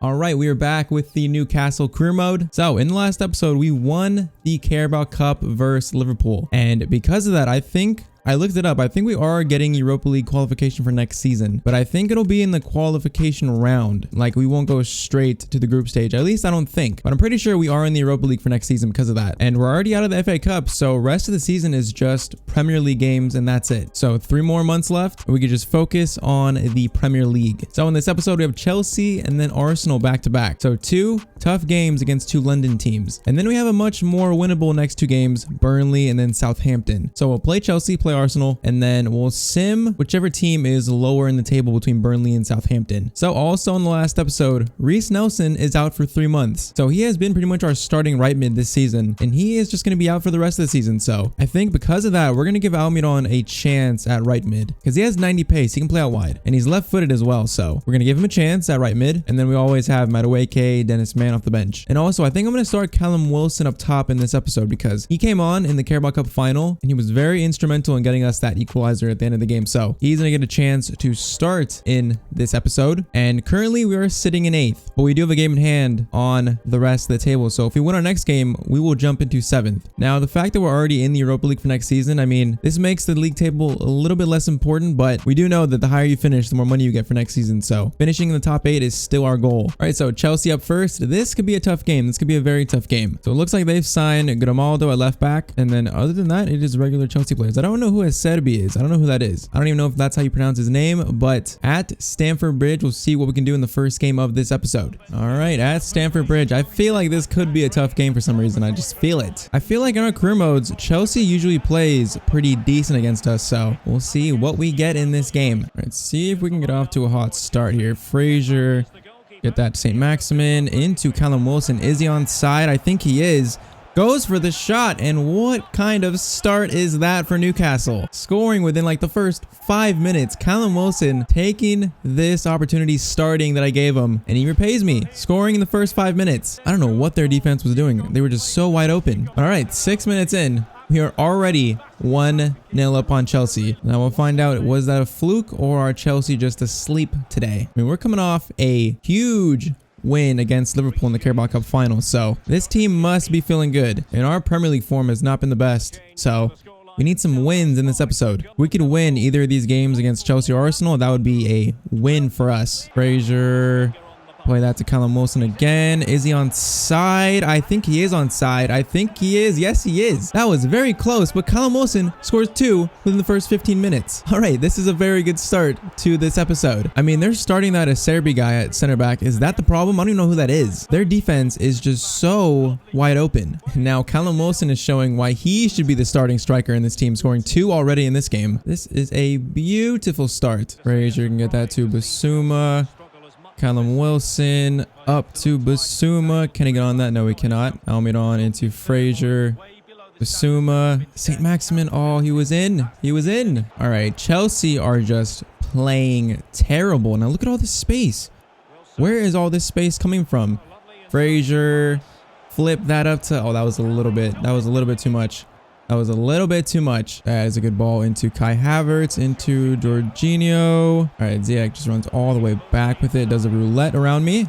All right, we are back with the Newcastle Career Mode. So in the last episode, we won the Carabao Cup versus Liverpool. And because of that, I looked it up. I think we are getting Europa League qualification for next season, but I think it'll be in the qualification round. Like, we won't go straight to the group stage. At least I don't think, but I'm pretty sure we are in the Europa League for next season because of that. And we're already out of the FA Cup. So rest of the season is just Premier League games and that's it. So 3 more months left. We could just focus on the Premier League. So in this episode, we have Chelsea and then Arsenal back to back. So 2 tough games against 2 London teams. And then we have a much more winnable next 2 games, Burnley and then Southampton. So we'll play Chelsea, play Arsenal, and then we'll sim whichever team is lower in the table between Burnley and Southampton. So also in the last episode, Reece Nelson is out for 3 months. So he has been pretty much our starting right mid this season, and he is just going to be out for the rest of the season. So I think because of that, we're going to give Almiron a chance at right mid because he has 90 pace. He can play out wide and he's left footed as well. So we're going to give him a chance at right mid. And then we always have Madueke, Dennis Mann off the bench. And also I think I'm going to start Callum Wilson up top in this episode because he came on in the Carabao Cup final and he was very instrumental in getting us that equalizer at the end of the game. So he's gonna get a chance to start in this episode. And currently we are sitting in 8th, but we do have a game in hand on the rest of the table. So if we win our next game, we will jump into 7th. Now, the fact that we're already in the Europa League for next season, I mean, this makes the league table a little bit less important, but we do know that the higher you finish, the more money you get for next season. So finishing in the top 8 is still our goal. All right, so Chelsea up first. This could be a tough game. This could be a very tough game. So it looks like they've signed Grimaldo at left back. And then other than that, it is regular Chelsea players. I don't know who Acerbi is. I don't know who that is. I don't even know if that's how you pronounce his name, but at Stamford Bridge, we'll see what we can do in the first game of this episode. All right, at Stamford Bridge, I feel like this could be a tough game for some reason. I just feel it. I feel like in our career modes, Chelsea usually plays pretty decent against us, so we'll see what we get in this game. All right, see if we can get off to a hot start here. Fraser, get that to St. Maximin, into Callum Wilson. Is he on side? I think he is. Goes for the shot, and what kind of start is that for Newcastle? Scoring within like the first 5 minutes. Callum Wilson taking this opportunity starting that I gave him, and he repays me, scoring in the first 5 minutes. I don't know what their defense was doing. They were just so wide open. All right, 6 minutes in. We are already 1-0 up on Chelsea. Now we'll find out, was that a fluke or are Chelsea just asleep today? I mean, we're coming off a huge win against Liverpool in the Carabao Cup final, so this team must be feeling good. And our Premier League form has not been the best, so we need some wins in this episode. We could win either of these games against Chelsea or Arsenal. That would be a win for us. Fraser, play that to Callum Wilson again. Is he on side? I think he is on side. I think he is. Yes, he is. That was very close, but Callum Wilson scores 2 within the first 15 minutes. All right, this is a very good start to this episode. I mean, they're starting that Acerbi guy at center back. Is that the problem? I don't even know who that is. Their defense is just so wide open. Now, Callum Wilson is showing why he should be the starting striker in this team, scoring 2 already in this game. This is a beautiful start. Fraser can get that to Basuma. Callum Wilson up to Basuma. Can he get on that? No, he cannot. Almiron into Fraser. Basuma. St. Maximin. Oh, he was in. He was in. All right. Chelsea are just playing terrible. Now look at all this space. Where is all this space coming from? Fraser. Flip that up to... Oh, that was a little bit too much. That was a little bit too much. That is a good ball into Kai Havertz, into Jorginho. All right, Ziyech just runs all the way back with it. Does a roulette around me.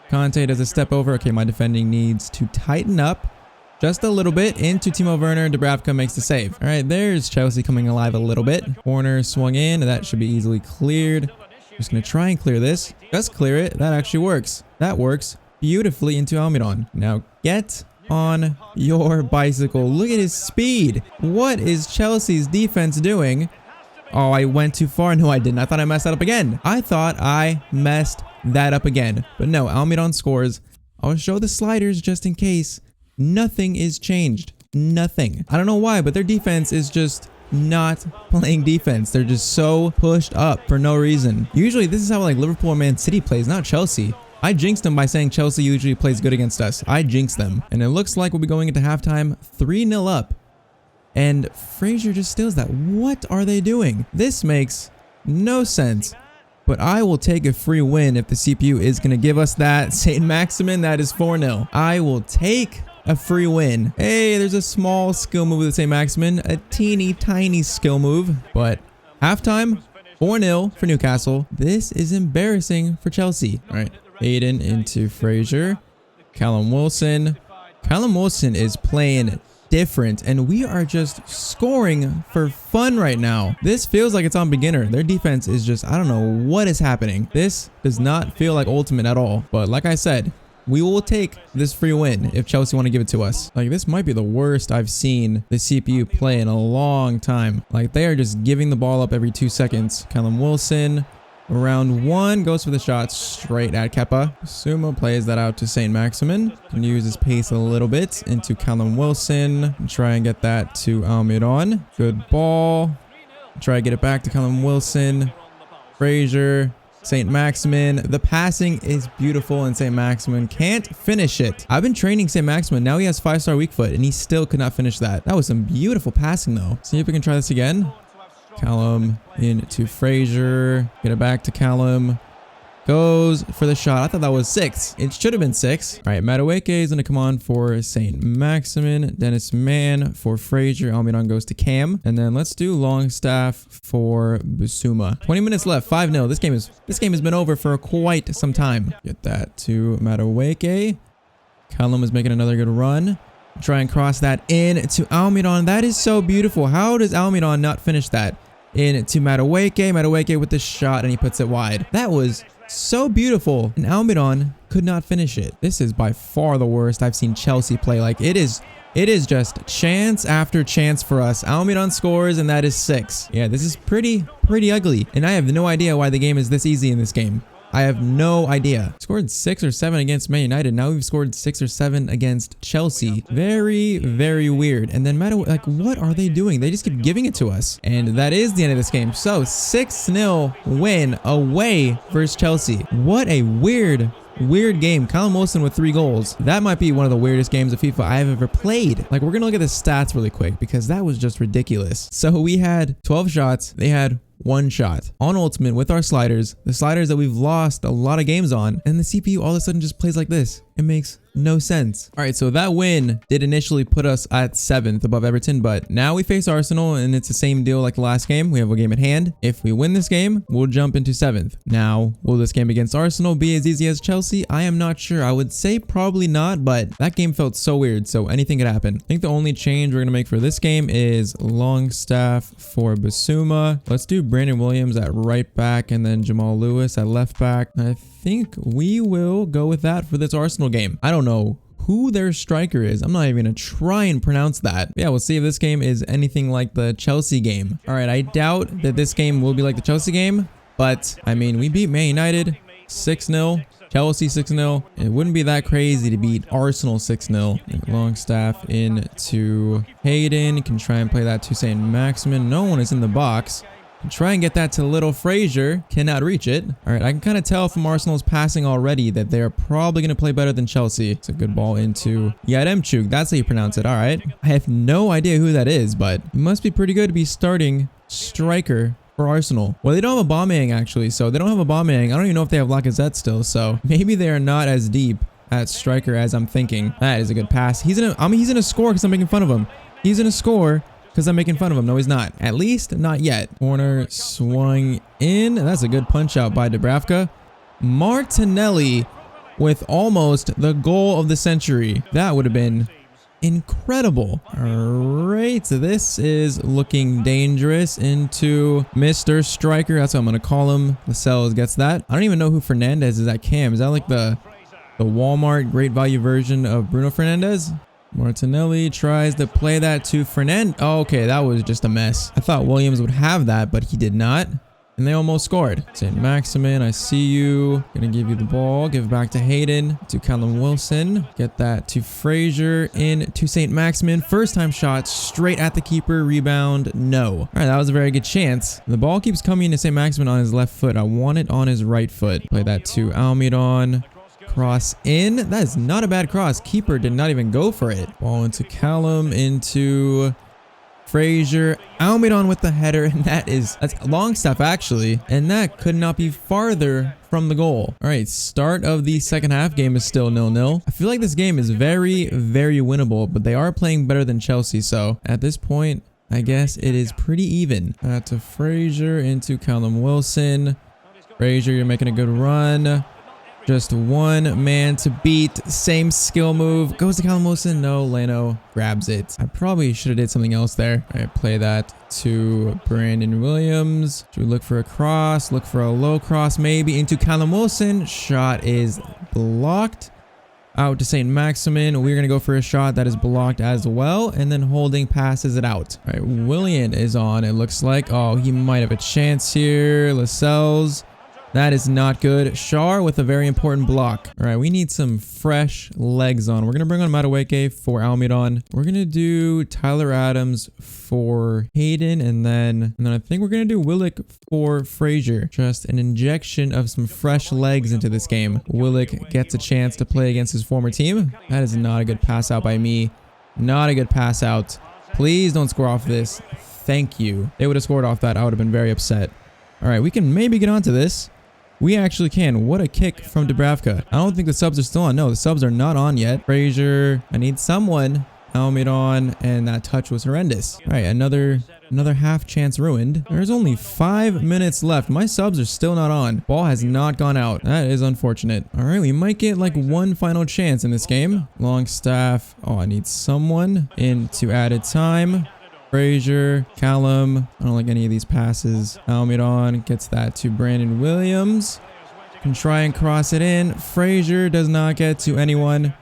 Conte does a step over. Okay, my defending needs to tighten up just a little bit. Into Timo Werner. Dubravka makes the save. All right, there's Chelsea coming alive a little bit. Corner swung in. That should be easily cleared. Just going to try and clear this. Just clear it. That actually works. That works beautifully into Almiron. Now get on your bicycle. Look at his speed. What is Chelsea's defense doing? Oh, I went too far. No, I didn't. I thought I messed that up again. I thought I messed that up again. But no, Almiron scores. I'll show the sliders just in case. Nothing is changed. Nothing. I don't know why, but their defense is just not playing defense. They're just so pushed up for no reason. Usually this is how like Liverpool or Man City plays, not Chelsea. I jinxed them by saying Chelsea usually plays good against us. I jinxed them. And it looks like we'll be going into halftime 3-0 up. And Fraser just steals that. What are they doing? This makes no sense. But I will take a free win if the CPU is going to give us that. St. Maximin, that is 4-0. I will take a free win. Hey, there's a small skill move with St. Maximin. A teeny tiny skill move. But halftime, 4-0 for Newcastle. This is embarrassing for Chelsea. All right. Hayden into Frazier. Callum Wilson. Callum Wilson is playing different, and we are just scoring for fun right now. This feels like it's on beginner. Their defense is just, I don't know what is happening. This does not feel like ultimate at all. But like I said, we will take this free win if Chelsea want to give it to us. Like, this might be the worst I've seen the CPU play in a long time. Like, they are just giving the ball up every 2 seconds. Callum Wilson, round one, goes for the shot straight at Kepa. Sumo plays that out to St. Maximin. Can use his pace a little bit into Callum Wilson. Try and get that to Almiron. Good ball. Try to get it back to Callum Wilson. Frazier. St. Maximin. The passing is beautiful, and St. Maximin can't finish it. I've been training St. Maximin. Now he has 5-star weak foot, and he still could not finish that. That was some beautiful passing, though. See if we can try this again. Callum into Frazier. Get it back to Callum. Goes for the shot. I thought that was 6. It should have been 6. All right, Madueke is going to come on for St. Maximin. Dennis Mann for Frazier. Almiron goes to Cam. And then let's do Longstaff for Bissouma. 20 minutes left. 5-0. This game has been over for quite some time. Get that to Madueke. Callum is making another good run. Try and cross that in to Almiron. That is so beautiful. How does Almiron not finish that? In to Madueke. Madueke with the shot, and he puts it wide. That was so beautiful, and Almiron could not finish it. This is by far the worst I've seen Chelsea play. Like, it is just chance after chance for us. Almiron scores, and that is 6. Yeah, this is pretty ugly, and I have no idea why the game is this easy in this game. I have no idea. Scored 6 or 7 against Man United. Now we've scored 6 or 7 against Chelsea. Very, very weird. And then like, what are they doing? They just keep giving it to us. And that is the end of this game. So 6-0 win away versus Chelsea. What a weird game. Callum Wilson with 3 goals. That might be one of the weirdest games of FIFA I have ever played. Like, we're gonna look at the stats really quick because that was just ridiculous. So we had 12 shots. They had 1 shot on ultimate with our sliders, the sliders that we've lost a lot of games on, and the CPU all of a sudden just plays like this. It makes no sense. All right, so that win did initially put us at 7th above Everton, but now we face Arsenal, and it's the same deal like the last game. We have a game at hand. If we win this game, we'll jump into 7th. Now, will this game against Arsenal be as easy as Chelsea? I am not sure. I would say probably not, but that game felt so weird, so anything could happen. I think the only change we're gonna make for this game is Longstaff for Bissouma. Let's do Brandon Williams at right back and then Jamal Lewis at left back. I think we will go with that for this Arsenal game. I don't know who their striker is. I'm not even gonna try and pronounce that. Yeah, we'll see if this game is anything like the Chelsea game. All right, I doubt that this game will be like the Chelsea game, but I mean, we beat Man United 6-0. Chelsea 6-0. It wouldn't be that crazy to beat Arsenal 6-0. Longstaff into Hayden. Can try and play that to St. Maximin. No one is in the box. Try and get that to little Frazier. Cannot reach it. All right, I can kind of tell from Arsenal's passing already that they're probably going to play better than Chelsea. It's a good ball into Yaremchuk. That's how you pronounce it. All right. I have no idea who that is, but it must be pretty good to be starting striker for Arsenal. Well, they don't have a Aubameyang actually, so they don't have a Aubameyang. I don't even know if they have Lacazette still, so maybe they are not as deep at striker as I'm thinking. That is a good pass. He's gonna score because I'm making fun of him. He's gonna score because I'm making fun of him. No, he's not. At least not yet. Corner swung in. That's a good punch out by Dubravka. Martinelli with almost the goal of the century. That would have been incredible. All right, so this is looking dangerous into Mr. Striker. That's what I'm going to call him. Lascelles gets that. I don't even know who Fernandez is at Cam. Is that like the Walmart great value version of Bruno Fernandes? Martinelli tries to play that to Fernand. Oh, okay, that was just a mess. I thought Williams would have that, but he did not. And they almost scored. St. Maximin, I see you. Gonna give you the ball. Give it back to Hayden. To Callum Wilson. Get that to Frazier. In to St. Maximin. First time shot straight at the keeper. Rebound. No. All right, that was a very good chance. The ball keeps coming to St. Maximin on his left foot. I want it on his right foot. Play that to Almiron. Cross in. That is not a bad cross. Keeper did not even go for it. Ball into Callum, into Frazier. Almiron with the header, and that's Longstaff actually, and that could not be farther from the goal. All right, start of the second half. Game is still 0-0. I feel like this game is very, very winnable, but they are playing better than Chelsea, so at this point, I guess it is pretty even. To Frazier, into Callum Wilson. Frazier, you're making a good run. Just one man to beat. Same skill move. Goes to Callum Wilson. No, Leno grabs it. I probably should have did something else there. All right, play that to Brandon Williams. Should we look for a cross? Look for a low cross maybe into Callum Wilson. Shot is blocked. Out to St. Maximin. We're going to go for a shot that is blocked as well. And then Holding passes it out. All right, Willian is on. It looks like. Oh, he might have a chance here. Lascelles. That is not good. Shar with a very important block. All right, we need some fresh legs on. We're going to bring on Madueke for Almiron. We're going to do Tyler Adams for Hayden. And then I think we're going to do Willock for Frazier. Just an injection of some fresh legs into this game. Willock gets a chance to play against his former team. That is not a good pass out by me. Not a good pass out. Please don't score off this. Thank you. They would have scored off that. I would have been very upset. All right, we can maybe get onto this. We actually can. What a kick from Dubravka. I don't think the subs are still on. No, the subs are not on yet. Frazier. I need someone. Almiron, and that touch was horrendous. All right, another half chance ruined. There's only 5 minutes left. My subs are still not on. Ball has not gone out. That is unfortunate. All right, we might get like one final chance in this game. Longstaff. Oh, I need someone into added time. Frazier, Callum. I don't like any of these passes. Almiron gets that to Brandon Williams. Can try and cross it in. Frazier does not get to anyone.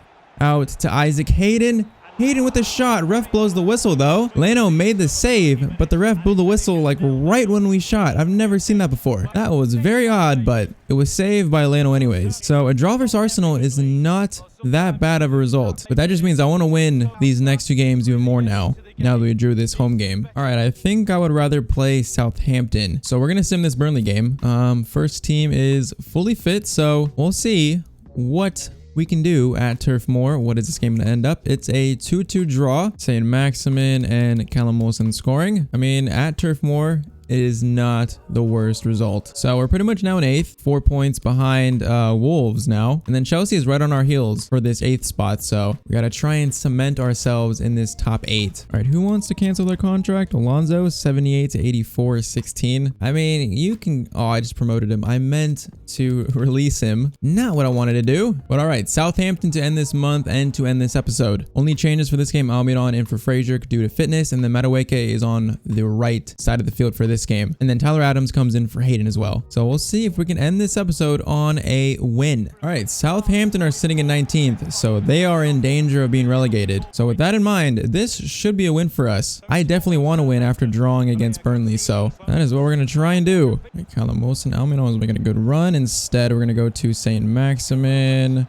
Out to Isaac Hayden. Hayden with the shot. Ref blows the whistle though. Leno made the save, but the ref blew the whistle like right when we shot. I've never seen that before. That was very odd, but it was saved by Leno anyways. So a draw versus Arsenal is not that bad of a result, but that just means I want to win these next 2 games even more now that we drew this home game. All right, I think I would rather play Southampton. So we're going to sim this Burnley game. First team is fully fit, so we'll see what we can do at Turf Moor. What is this game going to end up? It's a 2-2 draw. St. Maximin and Callum Wilson scoring. I mean, at Turf Moor, it is not the worst result. So we're pretty much now in 8th, 4 points behind Wolves now. And then Chelsea is right on our heels for this 8th spot. So we got to try and cement ourselves in this top 8. All right, who wants to cancel their contract? Alonso, 78 to 84, 16. I mean, you can... Oh, I just promoted him. I meant to release him. Not what I wanted to do. But all right, Southampton to end this month and to end this episode. Only changes for this game, Almiron in for Frazier due to fitness. And then Madueke is on the right side of the field for this game. And then Tyler Adams comes in for Hayden as well. So we'll see if we can end this episode on a win. All right, Southampton are sitting in 19th, so they are in danger of being relegated. So with that in mind, this should be a win for us. I definitely want to win after drawing against Burnley, so that is what we're going to try and do. Right, Callum Wilson, Almiron is making a good run. Instead, we're going to go to St. Maximin.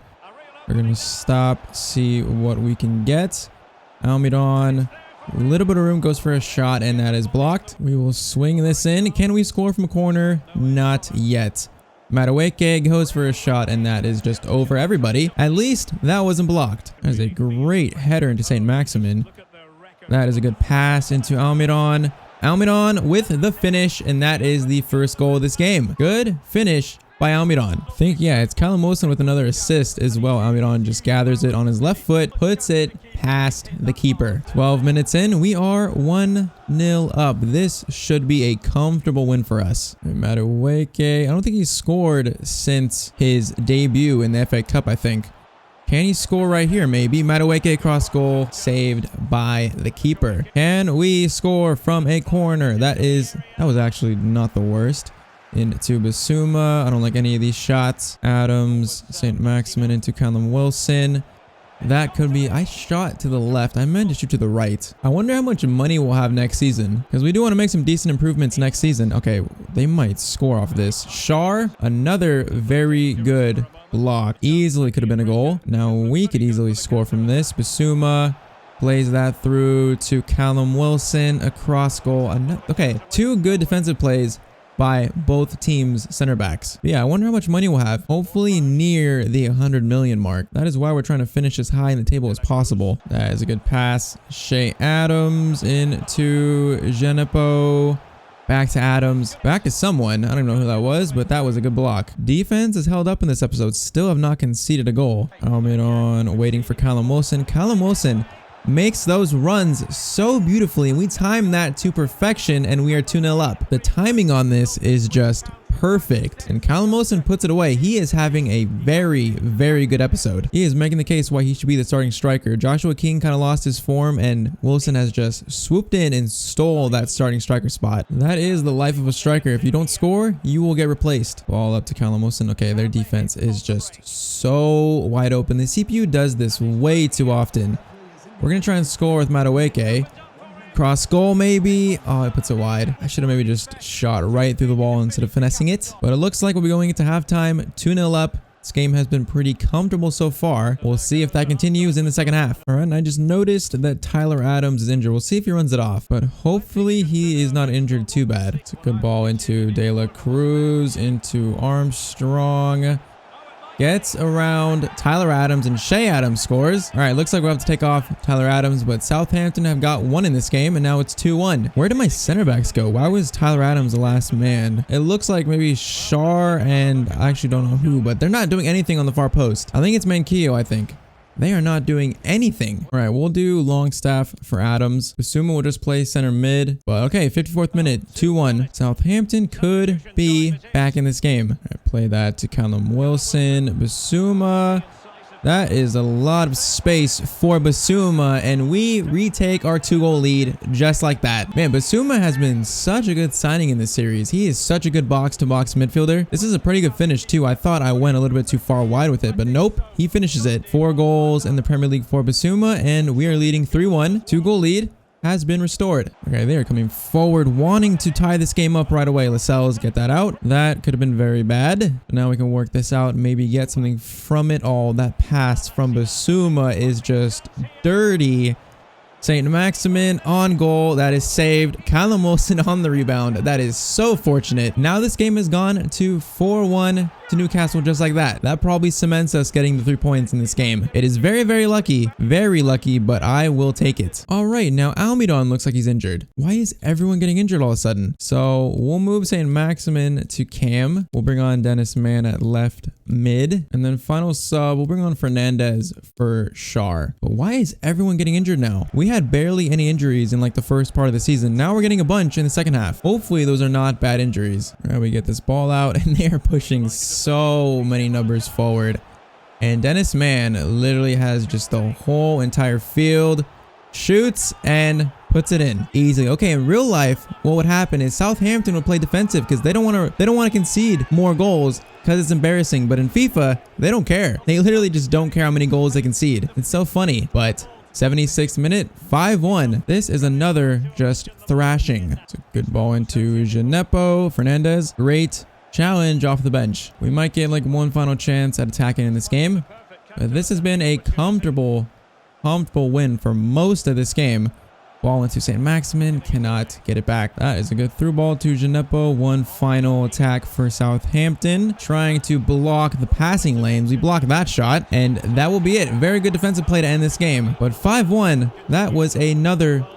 We're going to stop, see what we can get. Almiron. A little bit of room, goes for a shot, and that is blocked. We will swing this in. Can we score from a corner? Not yet. Madueke goes for a shot, and that is just over everybody. At least that wasn't blocked. That is a great header into St. Maximin. That is a good pass into Almiron. Almiron with the finish, and that is the first goal of this game. Good finish by Almiron. I think, yeah, it's Callum Wilson with another assist as well. Almiron just gathers it on his left foot, puts it past the keeper. 12 minutes in, we are 1-0 up. This should be a comfortable win for us. Madueke, I don't think he's scored since his debut in the FA Cup, I think. Can he score right here? Maybe. Madueke cross goal, saved by the keeper. Can we score from a corner? That was actually not the worst. Into Basuma. I don't like any of these shots. Adams, St. Maximin into Callum Wilson. That could be... I shot to the left. I meant to shoot to the right. I wonder how much money we'll have next season, because we do want to make some decent improvements next season. Okay, they might score off this. Shar, another very good block. Easily could have been a goal. Now we could easily score from this. Basuma plays that through to Callum Wilson. A cross goal. Okay, 2 good defensive plays by both teams' center backs. But yeah, I wonder how much money we'll have. Hopefully near the 100 million mark. That is why we're trying to finish as high in the table as possible. That is a good pass. Shea Adams into Genepo. Back to Adams. Back to someone. I don't know who that was, but that was a good block. Defense is held up in this episode. Still have not conceded a goal. Almiron waiting for Callum Wilson. Callum Wilson makes those runs so beautifully, and we time that to perfection, and we are 2-0 up. The timing on this is just perfect. And Callum Wilson puts it away. He is having a very, very good episode. He is making the case why he should be the starting striker. Joshua King kind of lost his form, and Wilson has just swooped in and stole that starting striker spot. That is the life of a striker. If you don't score, you will get replaced. Ball up to Callum Wilson. Okay, their defense is just so wide open. The CPU does this way too often. We're going to try and score with Madueke. Cross goal maybe. Oh, it puts it wide. I should have maybe just shot right through the ball instead of finessing it. But it looks like we'll be going into halftime 2-0 up. This game has been pretty comfortable so far. We'll see if that continues in the second half. All right, and I just noticed that Tyler Adams is injured. We'll see if he runs it off, but hopefully he is not injured too bad. It's a good ball into De La Cruz, into Armstrong. Gets around Tyler Adams, and Shea Adams scores. All right, looks like we'll have to take off Tyler Adams, but Southampton have got one in this game, and now it's 2-1. Where did my center backs go? Why was Tyler Adams the last man? It looks like maybe Shar and I actually don't know who, but they're not doing anything on the far post. I think it's Manquillo, I think. They are not doing anything. All right, we'll do Longstaff for Adams. Basuma will just play center mid. But okay, 54th minute, 2-1. Southampton could be back in this game. All right, play that to Callum Wilson. Basuma. That is a lot of space for Basuma, and we retake our 2-goal lead just like that. Man, Basuma has been such a good signing in this series. He is such a good box-to-box midfielder. This is a pretty good finish too. I thought I went a little bit too far wide with it, but nope. He finishes it. 4 goals in the Premier League for Basuma, and we are leading 3-1. 2-goal lead has been restored. Okay, they are coming forward, wanting to tie this game up right away. Lascelles, get that out. That could have been very bad. But now we can work this out and maybe get something from it all. That pass from Basuma is just dirty. St. Maximin on goal. That is saved. Callum Wilson on the rebound. That is so fortunate. Now this game has gone to 4-1 to Newcastle just like that. That probably cements us getting the 3 points in this game. It is very, very lucky, but I will take it. All right, now Almiron looks like he's injured. Why is everyone getting injured all of a sudden? So we'll move St. Maximin to Cam. We'll bring on Dennis Mann at left mid. And then final sub, we'll bring on Fernandez for Shar. But why is everyone getting injured now? We had barely any injuries in like the first part of the season. Now we're getting a bunch in the second half. Hopefully those are not bad injuries. All right, we get this ball out and they are pushing so many numbers forward. And Dennis Mann literally has just the whole entire field. Shoots and puts it in easily. Okay, in real life, what would happen is Southampton would play defensive because they don't want to concede more goals because it's embarrassing. But in FIFA, they don't care. They literally just don't care how many goals they concede. It's so funny. But 76th minute, 5-1. This is another just thrashing. It's a good ball into Gineppo. Fernandez, great challenge off the bench. We might get like one final chance at attacking in this game. But this has been a comfortable win for most of this game. Ball into St. Maximin, cannot get it back. That is a good through ball to Gineppo. One final attack for Southampton, trying to block the passing lanes. We block that shot, and that will be it. Very good defensive play to end this game. But 5-1, that was another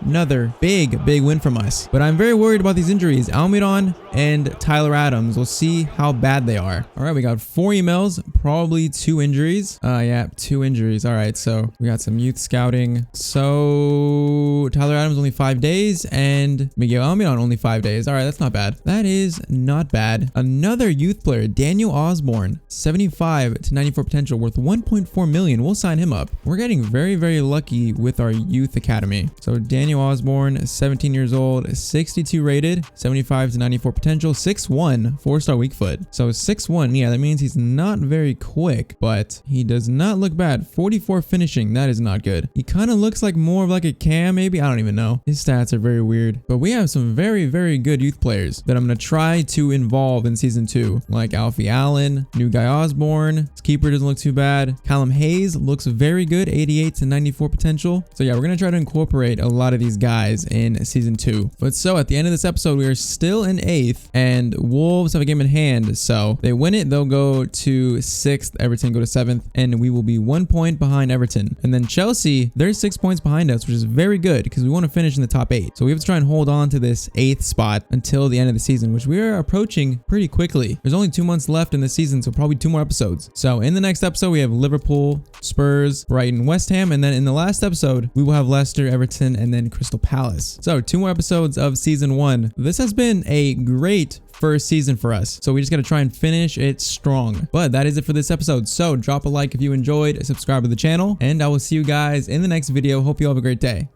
big win from us. But I'm very worried about these injuries. Almiron and Tyler Adams. We'll see how bad they are. All right, we got 4 emails, probably 2 injuries. Yeah, 2 injuries. All right, so we got some youth scouting. So Tyler Adams only 5 days, and Miguel Almiron only 5 days. All right, that's not bad. That is not bad. Another youth player, Daniel Osborne, 75 to 94 potential, worth 1.4 million. We'll sign him up. We're getting very lucky with our youth academy. So Daniel Osborne, 17 years old, 62 rated, 75 to 94 potential, 6'1", 4-star weak foot. So 6'1", yeah, that means he's not very quick, but he does not look bad. 44 finishing, that is not good. He kind of looks like more of like a Cam, maybe. I don't even know. His stats are very weird. But we have some very good youth players that I'm going to try to involve in season 2. Like Alfie Allen, new guy Osborne. His keeper doesn't look too bad. Callum Hayes looks very good, 88 to 94 potential. So yeah, we're going to try to incorporate a lot of these guys in season 2. But so at the end of this episode, we are still in 8th and Wolves have a game in hand. So they win it, they'll go to 6th. Everton go to 7th, and we will be 1 point behind Everton. And then Chelsea, they're 6 points behind us, which is very good because we want to finish in the top 8. So we have to try and hold on to this 8th spot until the end of the season, which we are approaching pretty quickly. There's only 2 months left in the season, so probably 2 more episodes. So in the next episode, we have Liverpool, Spurs, Brighton, West Ham, and then in the last episode, we will have Leicester, Everton, and then Crystal Palace. So 2 more episodes of season 1. This has been a great great first season for us. So we just got to try and finish it strong. But that is it for this episode. So drop a like if you enjoyed, subscribe to the channel, and I will see you guys in the next video. Hope you all have a great day.